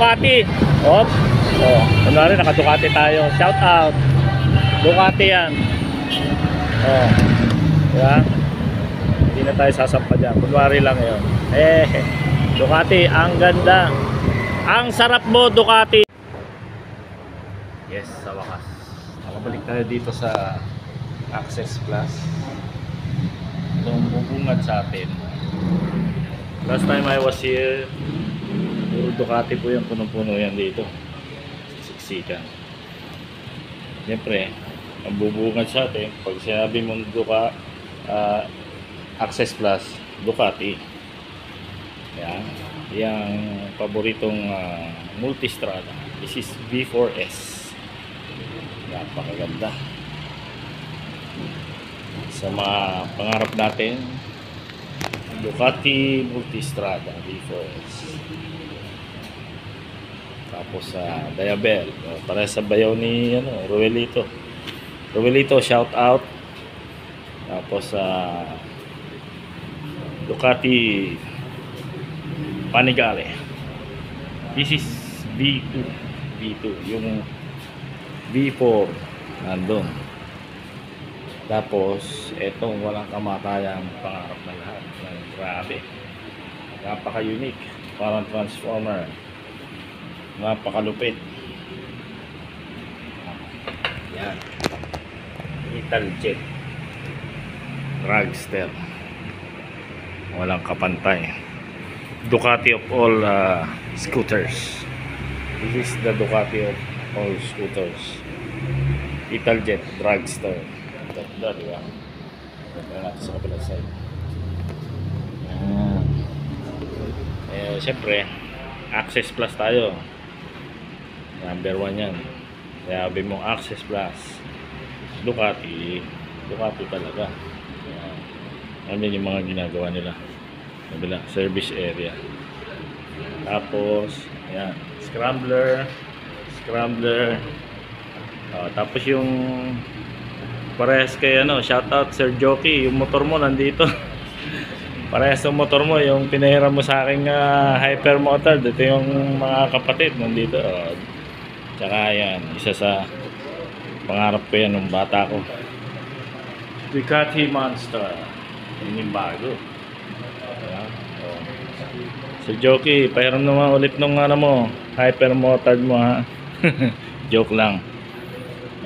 Ducati. Oh. Oh, kunwari naka Ducati tayo. Shout out. Ducati yan. Oh. Diba? Hindi na tayo sasampa dyan. Kunwari lang yun. Ducati, ang ganda. Ang sarap mo, Ducati. Yes, sa wakas. Nakabalik tayo dito sa Access Plus. Itong bubungad sa atin. Last time I was here, puro Ducati po yung punong-puno yan dito. Siksikan. Siyempre, ang bubungad sa atin, pag sinabi mong Access Plus, Ducati. Yan. Yung paboritong multistrada. This is V4S. Napakaganda. Sa mga pangarap natin, Ducati Multistrada V4S. Tapos sa Diabel, para sa bayaw ni Roelito. Roelito, shout out. Tapos sa Ducati Panigale. This is V2. V2, yung V4 nandun. Tapos etong walang kamatayang pangarap na lahat. Grabe, napaka-unique, parang transformer, napakalupit. Yan, Italjet Dragster, walang kapantay. Ducati of all scooters. This is the Ducati of all scooters. Italjet Dragster. Ganda, diba? Ganda natin sa kabilang side. Siyempre, Access Plus tayo. Number 1 yan. Kaya sabi mong Access Plus, Ducati. Ducati talaga. Ano yung mga ginagawa nila? Kabila, service area. Tapos, ayan, scrambler. Tapos yung parehas kay shoutout Sir Jockey, yung motor mo nandito. Parehas yung motor mo, yung pinahiram mo sa aking hypermotor. Dito yung mga kapatid nandito. Tsaka yan, isa sa pangarap ko yan nung bata ko. Ducati Monster. Yun yung bago. Sir Jockey, pahiram naman ulit nung hypermotor mo ha. Joke lang.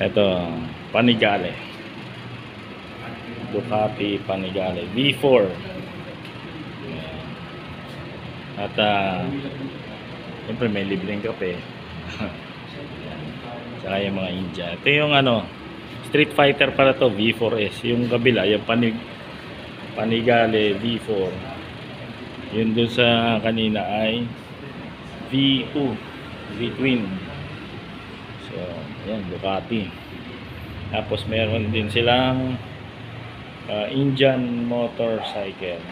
Ito, Panigale. Ducati Panigale V4. At siyempre may libreng kape. Saka yung mga India. Ito yung Street Fighter para to, V4S. Yung kabila, yung Panigale V4. Yun dun sa kanina ay V2 V-Twin. So yan, Ducati. Tapos meron din silang Indian motorcycle.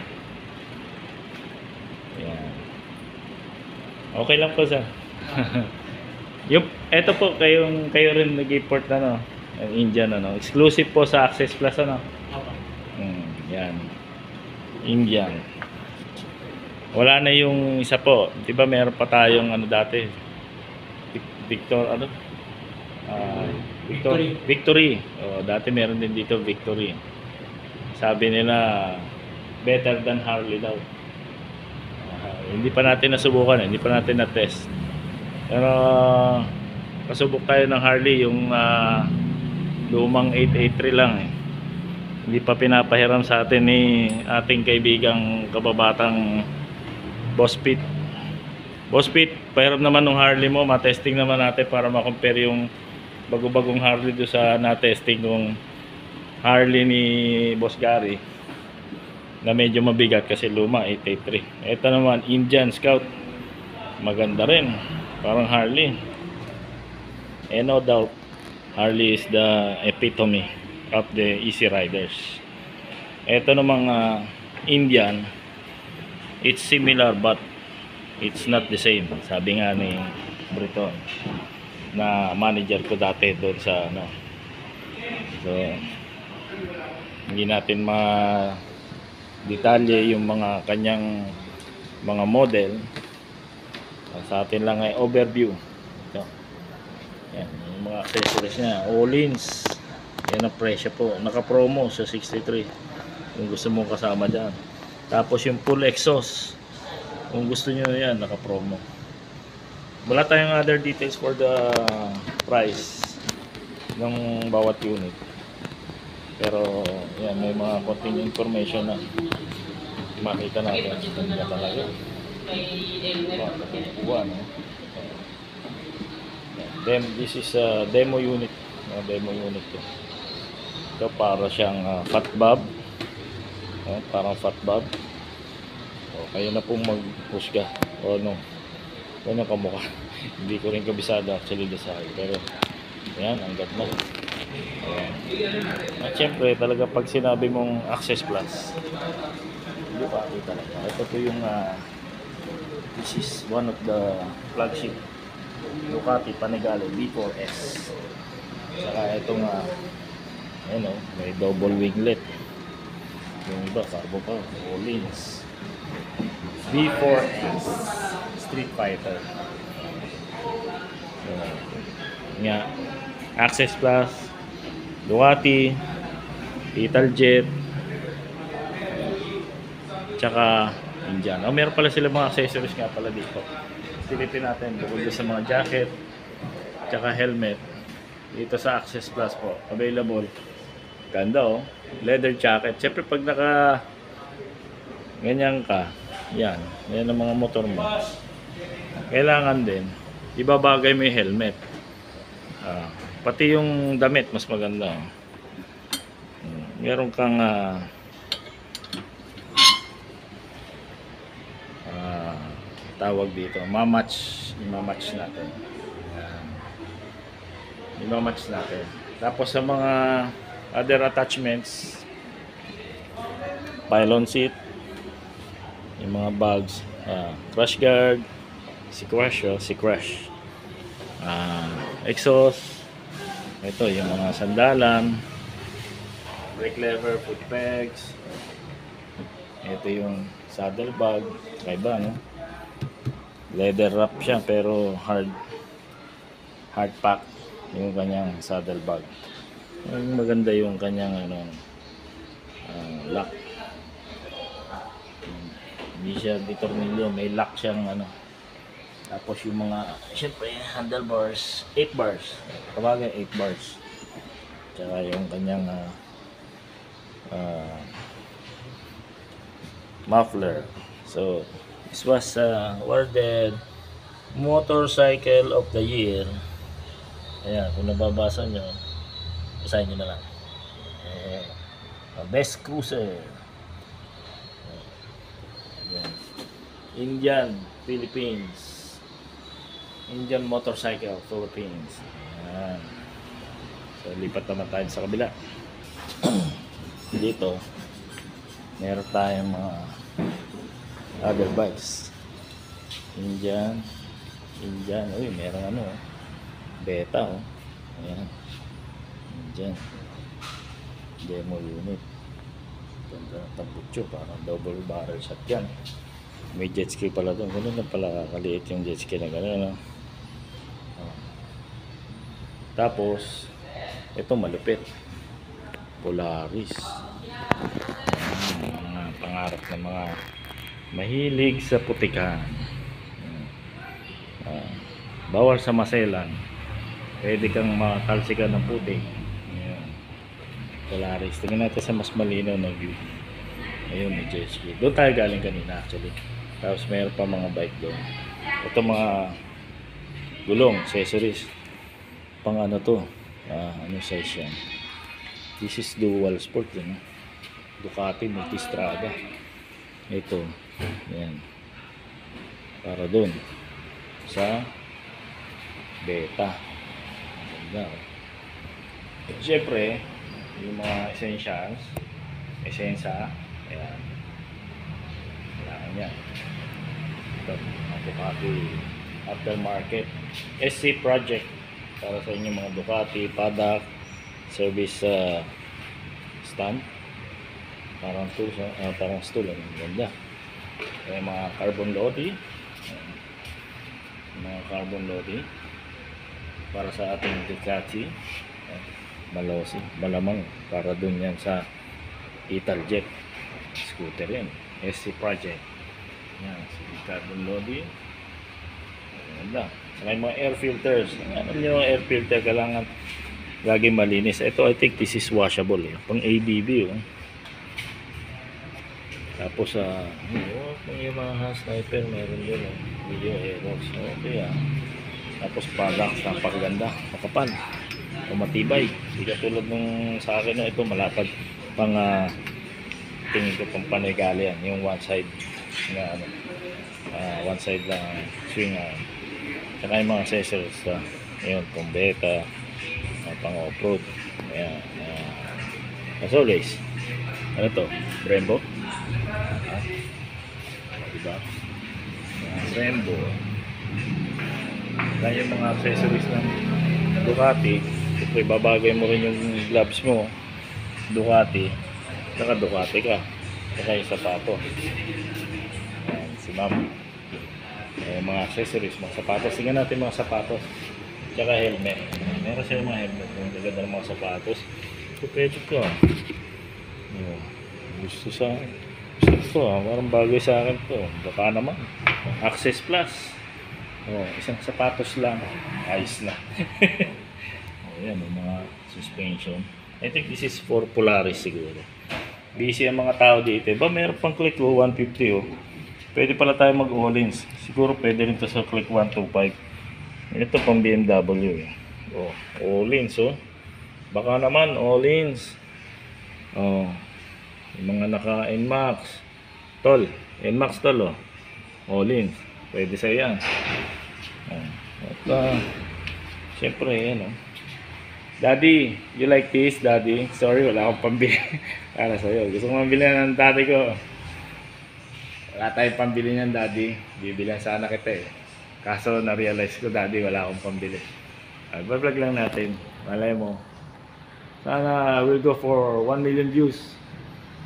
Yan. Okay lang po sir. Ito po kayo rin nag-import ng Indian exclusive po sa Access Plus yan. Indian. Wala na yung isa po. 'Di ba meron pa tayong dati? Victory. Dati meron din dito Victory. Sabi nila better than Harley daw. Hindi pa natin nasubukan, hindi pa natin na-test. Pero pasubok tayo ng Harley yung lumang 883 lang Hindi pa pinapahiram sa atin ni ating kaibigang kababatang Boss Pete. Boss Pete, pahiram naman ng Harley mo, matesting naman natin para ma-compare yung bago-bagong Harley do sa na-testing ng Harley ni Boss Gary na medyo mabigat kasi luma 883. Ito naman Indian Scout, maganda rin, parang Harley. No doubt Harley is the epitome of the easy riders. Ito namang Indian, it's similar but it's not the same, sabi nga ni Briton na manager ko dati doon sa so hindi natin detalye yung mga kanyang mga model. Sa atin lang ay overview. Ito. Yan, yung mga accessories niya. All-ins. Yan ang presyo po. Naka-promo sa 63. Kung gusto mong kasama dyan. Tapos yung full exhaust. Kung gusto nyo yan, naka-promo. Wala tayong other details for the price ng bawat unit. Pero yan, may mga konting information na makita natin. Ganda talaga. No? This is a demo unit. Demo unit to. Ito para siyang fat bob. Parang fat bob. Kayo na pong mag-husga. O no. Yan ang kamukha. Hindi ko rin kabisado actually design. Pero yan, ang ganda. At syempre talaga pag sinabi mong Access Plus, Ducati talaga. Ito po yung this is one of the flagship Ducati Panigale V4S. Saka itong may double winglet. Yung iba carbo pa, all-ins. V4S Street Fighter. Nga Access Plus, Ducati, Italjet, tsaka Indian. Meron pala sila mga accessories nga pala dito. Silipin natin bukod sa mga jacket, tsaka helmet. Dito sa Access Plus po, available. Ganda leather jacket. Siyempre pag naka ganyan ka, yan ang mga motor mo. Kailangan din ibabagay mo yung helmet. Pati yung damit mas maganda. Meron kang tawag dito, imamatch natin. Imamatch natin. Tapos sa mga other attachments, pylon seat, yung mga bags, crash guard, si crash, exhaust, ito yung mga sandalan, brake lever, foot pegs, ito yung saddle bag, kaiba no? Leather wrap siya pero hard pack yung kanyang saddle bag. Maganda yung kanyang lock. Hindi siya ditornilyo, may lock siyang Tapos yung mga syempre handlebars, 8 bars. Kabagay 8 bars. Tsaka yung kanyang muffler. So this was awarded Motorcycle of the Year. Ayan, kung nababasa nyo, basahin nyo na lang. Best Cruiser. Ayan. Indian Motorcycle Philippines. Ayan. So lipat naman tayo sa kabila. Dito meron tayong mga other bikes. Indian. Uy, meron Beta Ayan. Indian. Demo unit. Ganda ng tambutso, parang double barrel shotgun. May jet ski pala doon. Ganun na pala kaliit yung jet ski na gano'n. Tapos ito malupit. Polaris. Pangarap ng mga mahilig sa putikan. Bawal sa maselan. Pwede kang matalsikan ng putik. Polaris. Tingnan natin sa mas malinaw na view. Ayun, may jet ski. Doon tayo galing kanina actually. Tapos mayroon pa mga bike doon. Ito mga gulong, accessories. Pang to? Ano size yan? This is dual sport yun. Ducati Multistrada. Ito. Yan. Para doon. Sa Beta. Ganda. Siyempre, yung mga essentials. Essensa. Ayan. Kailangan yan. Ito. Ang Ducati Aftermarket. SC Project. Para sa inyo mga Ducati, paddock, service stand. Parang tool, parang stool. Ang ganda. May mga carbon lodi. mga carbon loading para sa ating Ducati Malosi, malamang para dun yan sa Italjet scooter yan, SC Project yan, si carbon loading. Ganda. Saka yung mga air filters, ano yung air filter kailangan lagi malinis. Ito I think this is washable pang ABB tapos yung mga sniper meron yun video aerox, okay tapos products, napakaganda, makapal o matibay, hindi katulad nung sa akin ito malapad pang tingin ko pang panigala yan, yung one side na one side lang swing saka yung mga accessories yun, pang beta pang off-road ayan, as always ano to, Brembo diba? Brembo kaya yung mga accessories ng Ducati siyempre babagay mo rin yung gloves mo Ducati saka Ducati ka saka yung sapato ayan, si ma'am mga accessories, mga sapatos tingnan natin mga sapatos saka helmet meron siya mga helmet yung gaganda ng mga sapatos pwede ko gusto ko parang bagay sa akin to baka naman Access Plus isang sapatos lang ayos na ayan yung mga suspension. I think this is for Polaris siguro. Busy ang mga tao dito ba meron pang click 150 pwede pala tayo mag all-ins siguro pwede rin to sa click 125 ito pang BMW all-ins baka naman all-ins yung mga naka NMAX tol NMAX tol all-ins pwede sa yan at syempre yan Daddy, you like this Daddy? Sorry wala akong pambili para sa'yo, gusto kong mambili ng daddy ko wala tayong pambili niyan Daddy, bibilihan sana kita kaso na-realize ko Daddy wala akong pambili vlog lang natin malay mo sana we'll go for 1 million views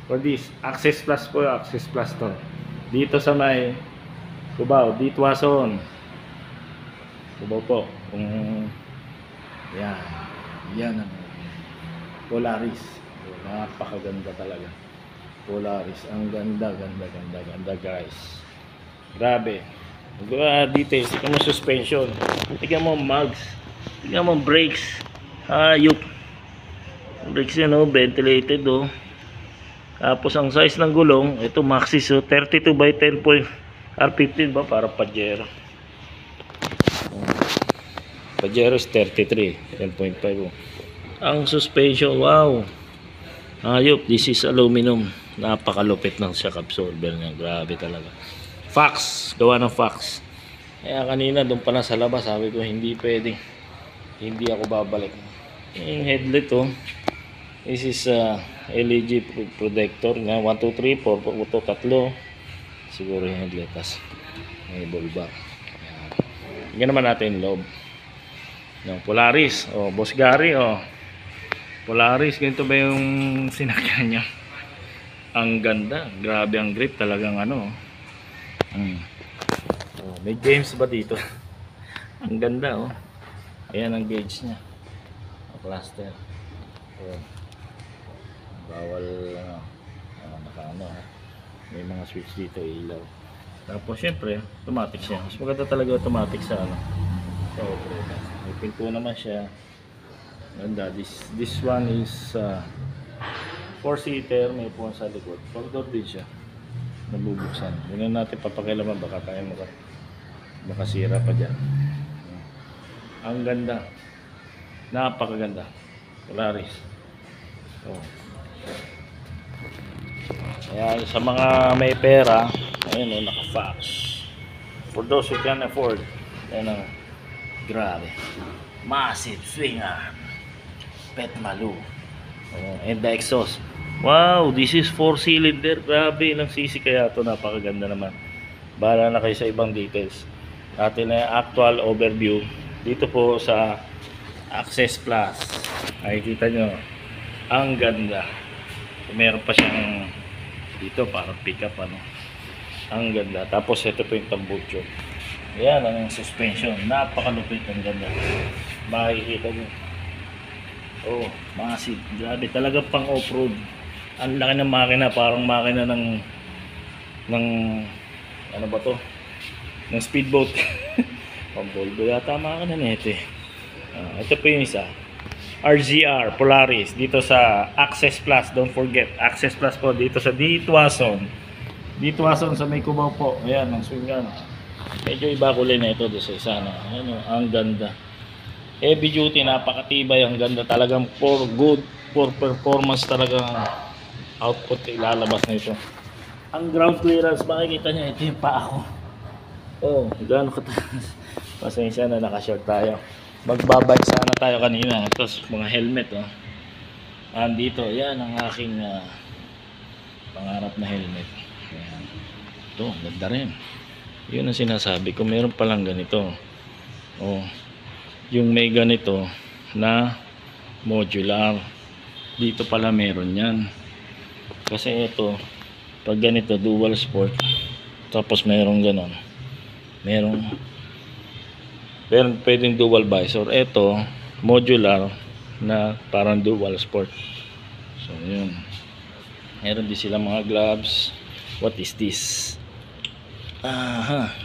for this Access Plus po Access Plus to dito sa may Cubao, Ditwason Cubao po yan ang Polaris napakaganda talaga Polaris ang ganda guys grabe details, tignan mo suspension tignan mo mugs tignan mo brakes ayup brakes yan ventilated tapos ang size ng gulong ito Maxxis 32 by 10 R15 ba para Pajero is 33 10.5 ang suspension wow ayup this is aluminum napakalupit ng shock absorber niya grabe talaga Fox gawa ng Fox kaya kanina doon pa na sa labas sabi ko hindi pwede hindi ako babalik yung headlight this is LED protector na 1, 2, 3, 4 ito tatlo siguro yung headlight may bulbar yan naman natin loob ng Polaris Boss Gary Polaris ganito ba yung sinakyan niya ang ganda grabe ang grip talagang may games ba dito ang ganda ayan ang gauge nya cluster bawal may mga switch dito ilaw tapos syempre automatic siya mas maganda talaga automatic sa sa operator may pinto naman siya ganda this one is 4-seater may puwan sa likod 4-door din siya nabubuksan yun natin papakilaman baka tayo makasira pa dyan ang ganda napakaganda Polaris Ayan, sa mga may pera, ayun naka-Fox. For those who can afford, ayan grabe. Massive swing arm. Petmalu. And the exhaust. Wow, this is 4-cylinder. Grabe, ilang cc kaya ito, napakaganda naman. Bahala na kayo sa ibang details. Atin na actual overview dito po sa Access Plus. Ay, kita nyo, ang ganda. Meron pa siyang dito para pick up ang ganda. Tapos ito po yung tambucho. Yan ang suspension. Napakalupit, ang ganda. Makikita nyo. Oh, massive. Grabe, talagang pang off-road. Ang laki ng makina, parang makina ng ano ba to? Ng speedboat. Pang-Volvo yata makina nito eh. Ito po yung isa. RZR Polaris dito sa Access Plus. Don't forget, Access Plus po dito sa Ditwason. Ditwason sa may Cubao po. Ayan, ang swingan. Medyo iba kulay na ito doon sa isa na. Ayan, ang ganda. Heavy duty, napakatibay, ang ganda talagang for performance talagang output ilalabas na ito. Ang ground clearance, makikita nyo, ito yung paa ko. Oh, gano'n kataas. Pasensya na, nakashort tayo. Magbabike sana tayo kanina. Tapos mga helmet, oh. Andito, yan ang aking pangarap na helmet. Ayan. Ito, ganda rin. Yun ang sinasabi ko, meron palang ganito. Oh, yung may ganito na modular. Dito pala meron yan. Kasi ito, pag ganito, dual sport. Tapos meron ganon. Meron pwedeng dual visor. Ito, modular na parang dual sport. So, yun. Meron din sila mga gloves. What is this?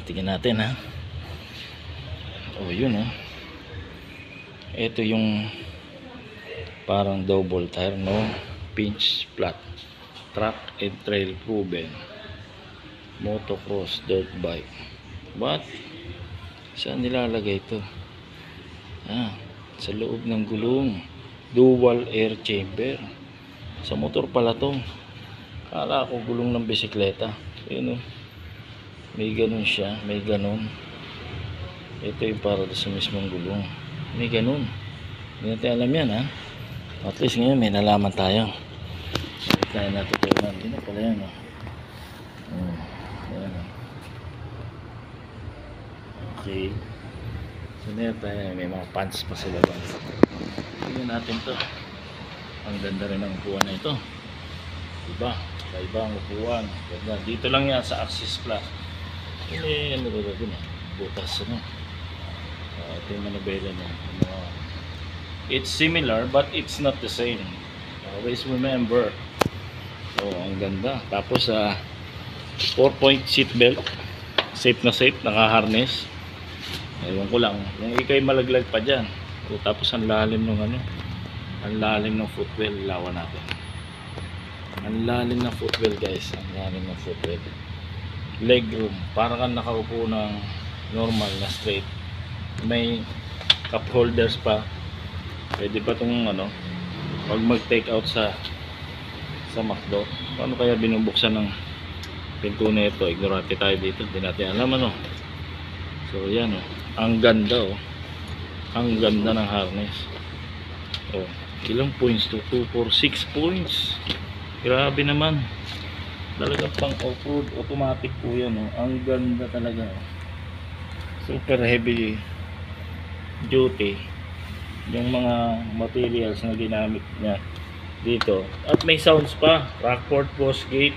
Tingnan natin ha. Oh, yun ha. Ito yung parang double tire, no? Pinch flat. Track and trail proven. Motocross dirt bike. What? Saan nilalagay ito? Sa loob ng gulong. Dual air chamber. Sa motor pala to. Kala ko gulong ng bisikleta. Yun o. May ganun siya. May ganun. Ito yung para sa mismong gulong. May ganun. Hindi natin alam yan ha. At least ngayon may nalaman tayo. Hindi tayo natutunan. Hindi na pala yan o. Ayan o. Okay. So meron tayo. May mga pants pa sila ba. Tingnan natin to. Ang ganda rin ng upuan na ito. Diba? Iba ang upuan. Ganda. Dito lang yan sa Access Plus. Ano ba doon eh? Butas ano. Ito yung manabela niya. It's similar but it's not the same. Always remember. So ang ganda. Tapos 4-point seat belt. Safe na safe. Naka-harness. Ewan ko lang. Yung ikay malaglag pa dyan. So, tapos ang lalim ng ano. Ang lalim ng footwell. Lawan natin. Ang lalim ng footwell guys. Ang lalim ng footwell. Leg room. Parang kang nakaupo ng normal na straight. May cup holders pa. Pwede pa itong ano. Pag mag take out sa McDo. Paano kaya binubuksan ng pinto na ito? Ignorante tayo dito. Hindi natin alam ano. So yan o. Ang ganda o. Ang ganda ng harness. Oh, ilang points to? 2, 4, 6 points. Grabe naman. Talaga pang off-road. Automatic po yan o. Ang ganda talaga o. Super heavy duty. Yung mga materials na ginamit niya dito. At may sounds pa. Rockport Postgate.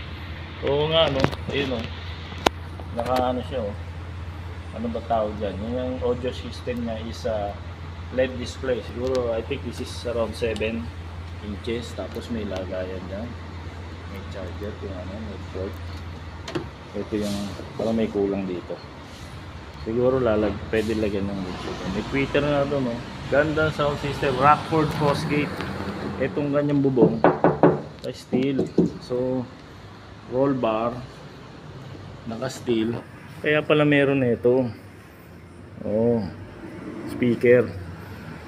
Oo nga no. Ayun o. Naka ano siya o. Ano ba tawag dyan? Yung audio system niya is LED display. Siguro I think this is around 7 inches. Tapos may lagayan dyan. May charger. Yung ano, may port. Ito yung parang may kulang dito. Siguro pwede lagyan ng YouTube. May tweeter na doon no. Ganda sound system. Rockford Postgate. Itong ganyang bubong ay steel. So roll bar naka steel. Kaya pala meron nito. Oh, speaker.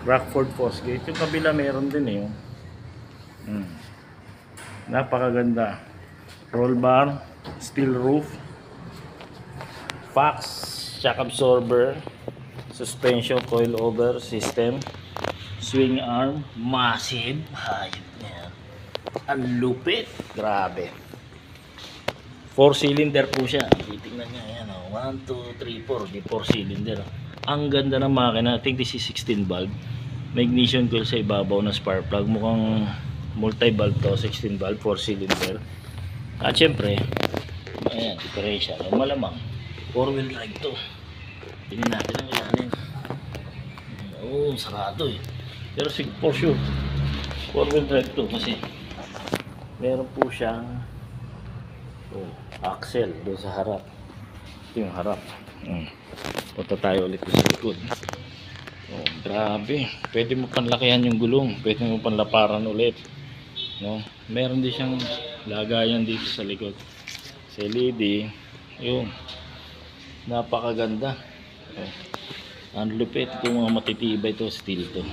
Rockford Postgate. Yung kabila meron din eh. Napakaganda. Roll bar, steel roof, fax, shock absorber, suspension coilover system, swing arm, massive. Hayop na yan. Ang lupit. Grabe. 4-cylinder po siya. Titingnan niya. Ayan o. 1, 2, 3, 4. Di 4-cylinder. Ang ganda ng makina. I think this is 16 valve. May ignition coil sa ibabaw na spark plug. Mukhang multi-valve to. 16 valve. 4-cylinder. At syempre, ayan, differential. Malamang 4-wheel drive to. Tingnan natin ang ilalim. Oo, sarado eh. Pero for sure, 4-wheel drive to kasi meron po siyang axle doon sa harap. Ito yung harap. Punta tayo ulit sa likod. Grabe. Pwede mo panlakihan yung gulong. Pwede mo panlaparan ulit. No? Meron din siyang lagayan dito sa likod. Sa LED. Yun. Napakaganda. Ang lupit. Ito mga matitibay to. Steel to.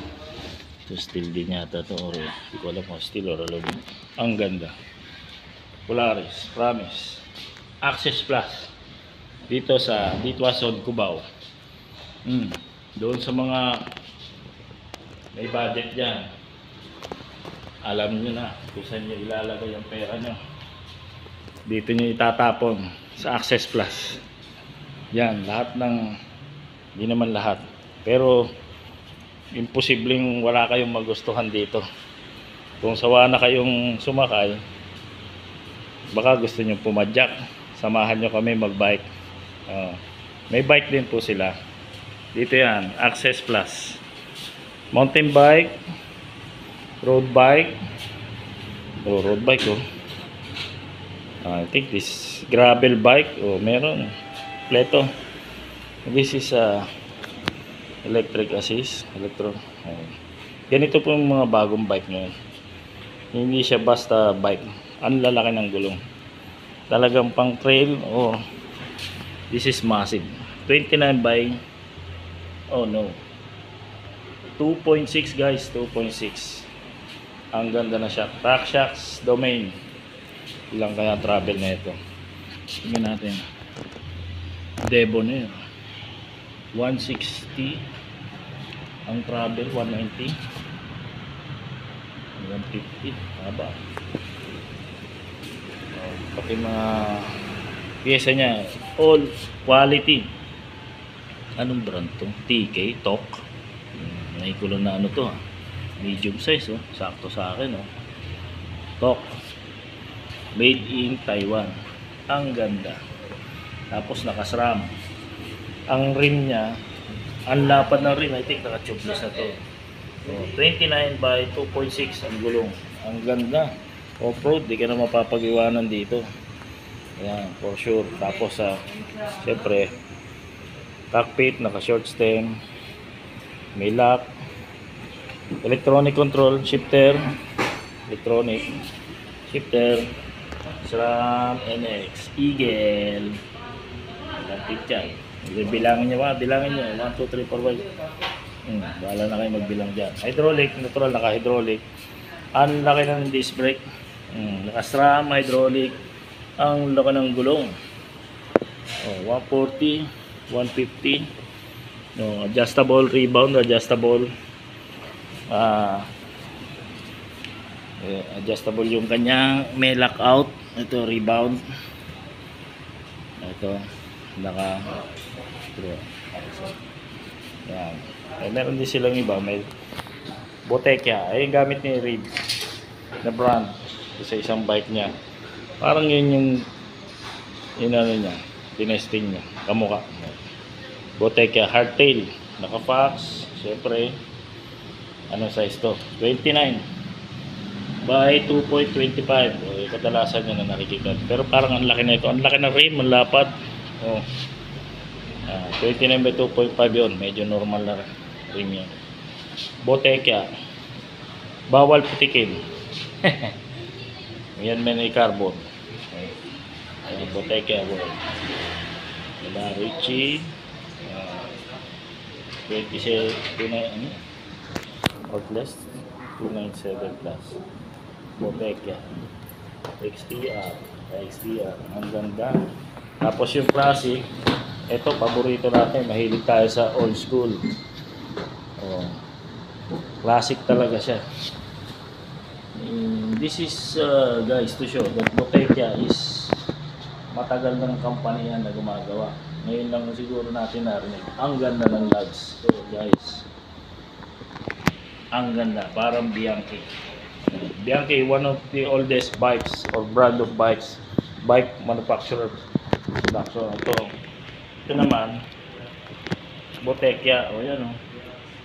Ito steel din yata to. Or hindi ko alam kung steel or aluminum. Ang ganda. Polaris. Promise. Access Plus. Dito sa Ditwason, Cubao. Doon sa mga may budget dyan, alam nyo na kung saan nyo ilalagay ang pera nyo. Dito nyo itatapon sa Access Plus. Yan, lahat ng, hindi naman lahat, pero imposibleng wala kayong magustuhan dito. Kung sawa na kayong sumakay, baka gusto nyo pumadyak, samahan nyo kami magbike. May bike din po sila. Dito yan, Access Plus. Mountain bike, road bike. Road bike I think this gravel bike. Meron. Pleto. This is electric assist. Ganito po yung mga bagong bike ngayon. Hindi siya basta bike. Ang lalaki ng gulong. Talagang pang trail. This is massive. 29 by 2.6 guys, 2.6. Ang ganda na siya. RockShox Domain. Ilang kaya travel na ito? Tingnan natin. Debonair 160. Ang travel 190. 150. Haba. Pati mga pyesa niya, all quality. Anong brand to? TK, TOC. Naikulo na ano to, medium size, sakto sa akin, TOC, made in Taiwan. Ang ganda. Tapos nakasram. Ang rim niya, ang lapad ng rim, I think naka-tubeless na to. 29 by 2.6 ang gulong. Ang ganda. Off-road, di ka na mapapag-iwanan dito. Ayan, for sure. Tapos syempre, cockpit, naka-short stem, may lock, electronic control, shifter, electronic, shifter, SRAM, NX, Eagle, lapit yan. Bilangin nyo bilangin nyo, 1, 2, 3, 4, 5. Bahala na kayo magbilang dyan. Hydraulic, neutral, naka-hydraulic. Ang laki ng disc brake, naka-SRAM, hydraulic. Ang laki ng gulong. 140, 150. Adjustable rebound, adjustable adjustable yung kanyang may lockout. Ito rebound. Ito naka yan. Meron din silang iba, may Bottega. Ay gamit ni Reed na brand sa isang bike niya. Parang yun yung ano niya, tinesting niya, kamukha. Bottega hardtail, naka-fax, syempre. Anong size to? 29 by 2.25. Kadalasan nyo na nakikita. Pero parang ang laki na ito. Ang laki ng rim, ang lapad. 29 by 2.5 yun. Medyo normal na rim yan. Bottega. Bawal putikin. Yan may carbon. Bottega. Richie. 27 or plus 297 plus Bottega XTR ang ganda. Tapos yung classic, ito paborito natin, mahilig tayo sa old school. Classic talaga siya. This is guys to show that Bottega is matagal ng company yan na gumagawa. Ngayon lang siguro natin narinig. Ang ganda ng lugs. So guys, ang ganda. Parang Bianchi. Bianchi, one of the oldest bikes or brand of bikes. Bike manufacturer. Production. Ito naman, Botekya. O yan, o.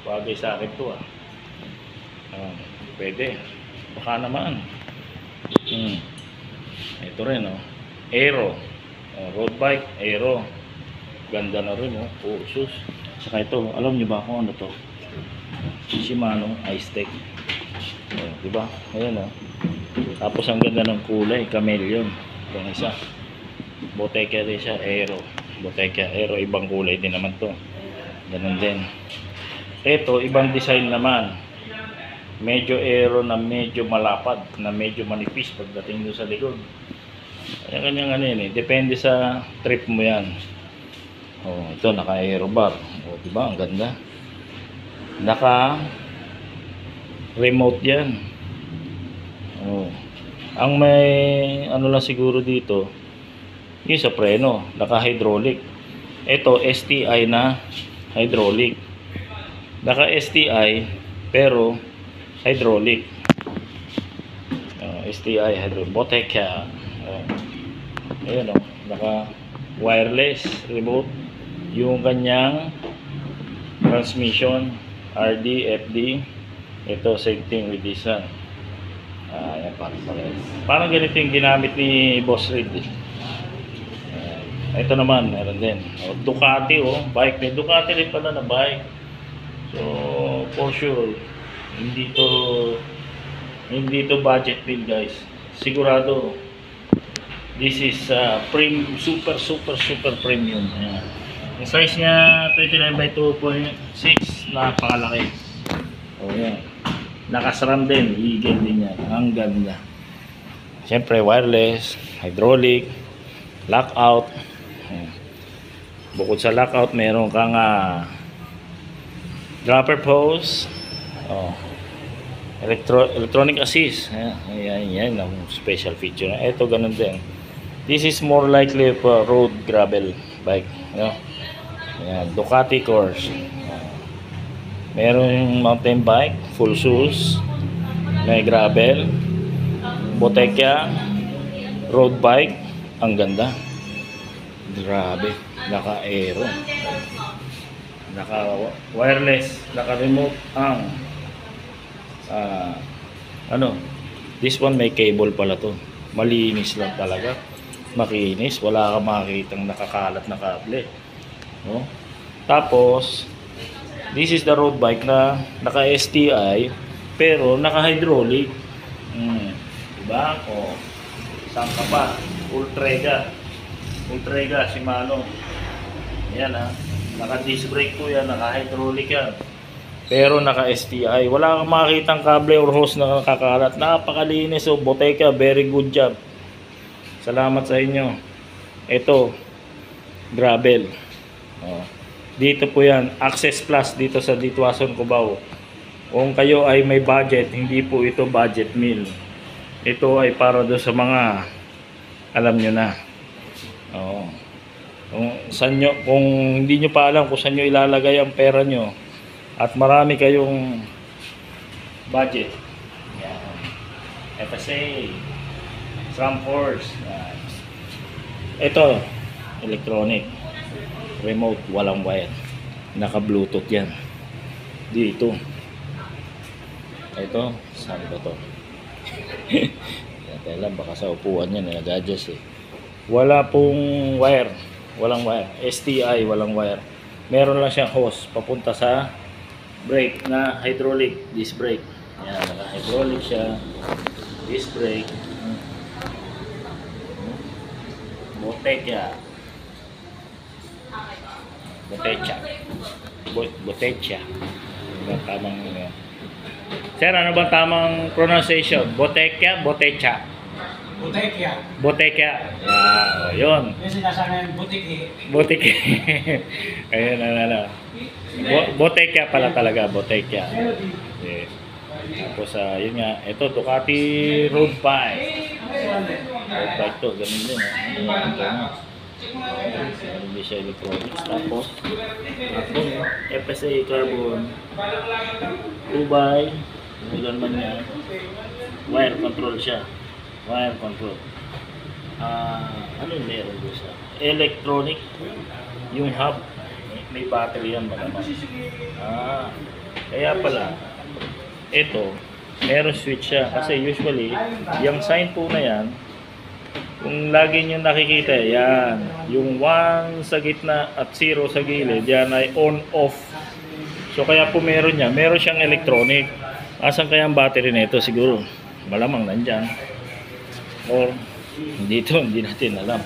Bagay sa akin to, ah. Pwede. Baka naman. Ito rin, oh. Aero. Road bike, Aero. Ganda na rin, oh. Oh, sus. Saka ito, alam nyo ba kung ano to? Shimano Ice-Tech. Oh, diba? Ayan, oh. Tapos ang ganda ng kulay, chameleon. Yung isa. Botekya rin siya, Aero. Botekya, Aero, ibang kulay din naman to. Ganun din. Ito, ibang design naman. Medyo Aero na medyo malapad, na medyo manipis pagdating doon sa likod. Kanya-kanya ano yun, eh. Depende sa trip mo yan. Oh, ito naka Aero bar. Oh, diba? Ang ganda. Naka remote yan. Oh. Ang may ano lang siguro dito, yung sa preno, naka hydraulic. Ito STI na hydraulic. Naka STI pero hydraulic. STI hydraulic. Botekya. Ayan, oh, naka wireless remote yung kanyang transmission, RD, FD. Ito same thing with this one. Ayan, parang ganito yung ginamit ni Boss Reed, eh. Ito naman meron din, oh, Ducati, oh, bike din. Ducati rin pala na bike. So for sure hindi to budget bill, guys. Sigurado this is super premium. Ayan. Yung size niya 29 by 2.6, napakalaki. Oh, yan. Nakasram din, higil din yan. Ang ganda. Siyempre wireless, hydraulic, lockout. Bukod sa lockout, meron kang dropper post. Oh. Electronic assist. Ayan ang special feature. Ito ganun din. This is more likely for road gravel bike, you know? Ayan, Ducati course. Meron mountain bike, full shoes, may gravel, Botekya, road bike. Ang ganda. Grabe, naka Aero, naka wireless, naka remote ang ano, this one may cable pala to. Malinis lang talaga, makinis, wala kang makikitang nakakalat na kable, no? Tapos this is the road bike na naka STI pero naka hydraulic. Diba? O, saan ka pa? Ultrega Shimano. Yan, naka disc brake po yan, naka hydraulic yan, pero naka STI. Wala kang makikitang kable or hose na nakakalat. Napakalinis. So Botekya, very good job. Salamat sa inyo. Ito gravel. Oh. Dito po yan, Access Plus dito sa Ditwason, Cubao. Kung kayo ay may budget, hindi po ito budget meal. Ito ay para do sa mga alam nyo na. Oh. Kung hindi nyo pa alam kung saan nyo ilalagay ang pera nyo at marami kayong budget. Yan. FSA, SRAM Force. Ito, electronic. Remote, walang wire. Naka Bluetooth yan. Dito. Ito, saan ba to? Kaya lang, baka sa upuan yan, nag-adjust eh. Wala pong wire. Walang wire. STI, walang wire. Meron lang siyang hose papunta sa brake na hydraulic disc brake. Yan, naka-hydraulic siya. Disc brake. Botekya. Botekya. Ano bang tamang Sir, ano bang tamang pronunciation? Botekya, Botekya. Botekya. Oh, yun. Yung sinasabi ng butiki. Butiki. Ayun, ano. Botekya pala talaga, Botekya. Okay. Tapos, yun nga. Ito, Ducati road bike. Road bike to, ganun din. Hindi siya electronics. Tapos, FSA carbon. 2x. Ilan man yan. Wire control siya. Wire control. Ano yung meron doon sa electronic? Yung hub. may battery yan malamang. Kaya pala, ito, meron switch siya. Kasi usually, yung sign po na yan, kung lagi nyo nakikita, yan, yung 1 sa gitna at 0 sa gilid, yan ay on-off. So kaya po meron niya, meron siyang electronic. Asan kaya ang battery nito? Siguro, malamang nandyan. Or, dito, hindi natin alam.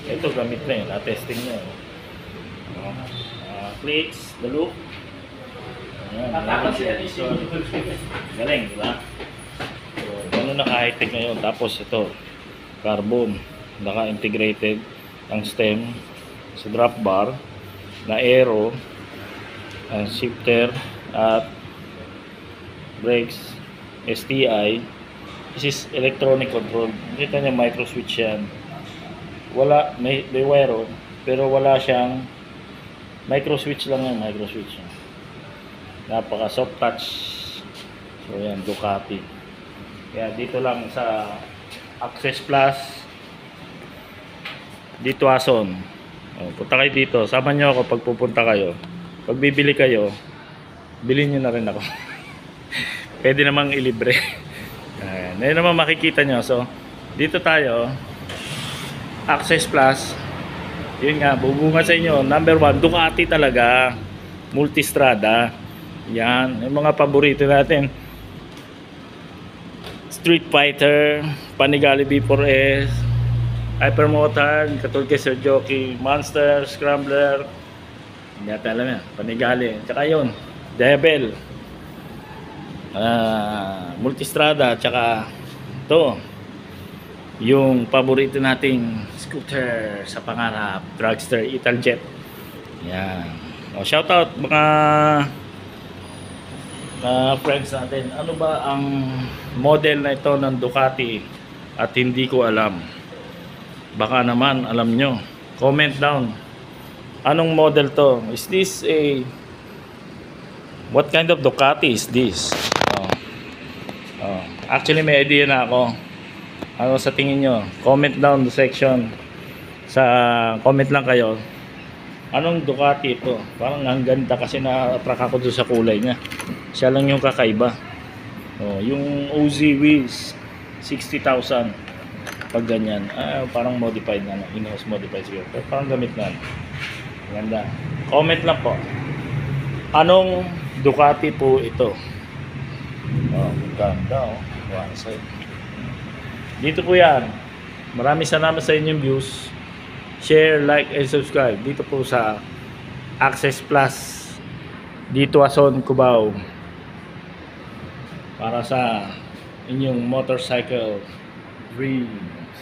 Ito, gamit na yun, na-testing niya. Plates, the loop. Galing, di ba? So, gano'n na ka-high-tech ngayon. Tapos ito, carbon. Naka-integrated ang stem sa drop bar na aero, shifter at brakes, STI. This is electronic control. Kita niya micro switch yan. Wala, may wire pero wala siyang micro switch lang yan, micro switch. Napaka soft touch. So yan, Ducati. Kaya dito lang sa Access Plus dito Ason. Punta kayo dito, sama nyo ako pag pupunta kayo. Pag bibili kayo, bilhin nyo na rin ako. Pwede namang ilibre. Ngayon naman makikita nyo. So dito tayo, Access Plus. Yun nga, bubunga sa inyo. Number 1, Ducati talaga. Multistrada. Yan. Yung mga paborito natin. Street Fighter, Panigale B4S, Hypermotard, katulad kay Sir Jockey, Monster, Scrambler. Hindi natin alam yan. Panigale. Tsaka yun, Devil. Multistrada. Tsaka ito. Yung paborito nating scooter sa pangarap, Dragster Italjet. Yan. Shout out mga friends natin. Ano ba ang model na ito ng Ducati at hindi ko alam? Baka naman alam nyo. Comment down. Anong model to? Is this a what kind of Ducati is this? Actually may idea na ako. Ano sa tingin nyo? Comment down the section. Sa comment lang kayo. Anong Ducati ito? Parang ang ganda kasi na-attract ako doon sa kulay niya. Siya lang yung kakaiba. Yung OZ Wheels 60,000 pag ganyan. Parang modified na. In-house modified siguro. Pero parang gamit na. Ganda. Comment lang po. Anong Ducati po ito? Ganda One side. Dito po yan. Maraming salamat sa inyong views. Share, like, and subscribe. Dito po sa Access Plus. Dito Ason, Cubao. Para sa inyong motorcycle dreams.